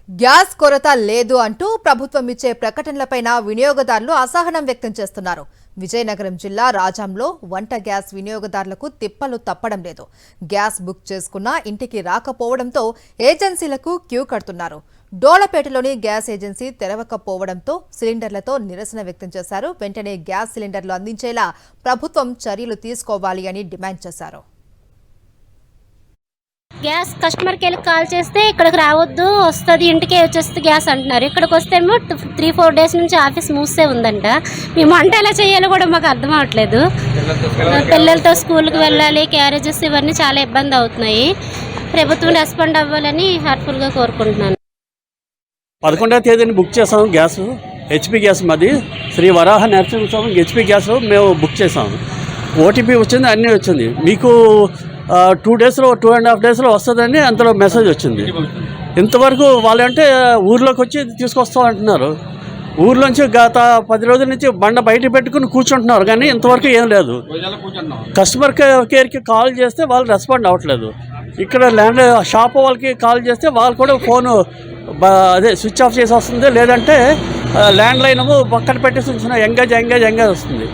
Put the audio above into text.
Gas కొరత లేదు అంటూ ప్రభుత్వం ఇచ్చే ప్రకటనలపైన వినియోగదారులు అసహనం వ్యక్తం చేస్తున్నారు. విజయనగరం జిల్లా రాజాంలో వంట గ్యాస్ వినియోగదారులకు తిప్పలు తప్పడం లేదు. గ్యాస్ బుక్ చేసుకున్నా ఇంటికి రాకపోవడంతో ఏజెన్సీలకు క్యూ కడుతున్నారు. డోలపేటలోని గ్యాస్ ఏజెన్సీ తెరవకపోవడంతో సిలిండర్లతో నిరసన వ్యక్తం చేశారు. వెంటనే గ్యాస్ సిలిండర్లు అందించేలా ప్రభుత్వం చర్యలు తీసుకోవాలి అని డిమాండ్ చేశారు. గ్యాస్ కస్టమర్కి వెళ్ళి కాల్ చేస్తే ఇక్కడికి రావద్దు, వస్తుంది ఇంటికే వచ్చేస్తుంది గ్యాస్ అంటున్నారు. ఇక్కడికి వస్తేమో 3-4 డేస్ నుంచి ఆఫీస్ మూసే ఉందంట. మేము వంట ఎలా చేయాలో కూడా మాకు అర్థం అవ్వట్లేదు. పిల్లలతో స్కూల్కి వెళ్ళాలి, క్యారేజెస్ ఇవన్నీ చాలా ఇబ్బంది అవుతున్నాయి. ప్రభుత్వం రెస్పాండ్ అవ్వాలని హార్ట్ఫుల్గా కోరుకుంటున్నాను. 11వ తేదీని బుక్ చేసాము గ్యాస్, హెచ్పి గ్యాస్. మాది శ్రీ వరాహ నరసింహస్వామి హెచ్పి గ్యాస్ మేము బుక్ చేసాము. ఓటీపీ వచ్చింది, అన్నీ వచ్చింది. మీకు 2 డేస్లో 2.5 డేస్లో వస్తుందని అంతలో మెసేజ్ వచ్చింది. ఇంతవరకు వాళ్ళంటే ఊర్లోకి వచ్చి తీసుకొస్తాం అంటున్నారు. ఊర్లోంచి గత 10 రోజుల నుంచి బండ బయట పెట్టుకుని కూర్చుంటున్నారు, కానీ ఇంతవరకు ఏం లేదు. కస్టమర్ కేర్కి కాల్ చేస్తే వాళ్ళు రెస్పాండ్ అవ్వట్లేదు. ఇక్కడ ల్యాండ్ షాప్ వాళ్ళకి కాల్ చేస్తే వాళ్ళు కూడా ఫోను అదే స్విచ్ ఆఫ్ చేసి వస్తుంది, లేదంటే ల్యాండ్ లైన్ పక్కన పెట్టేసి ఉంచిన ఎంగేజ్ వస్తుంది.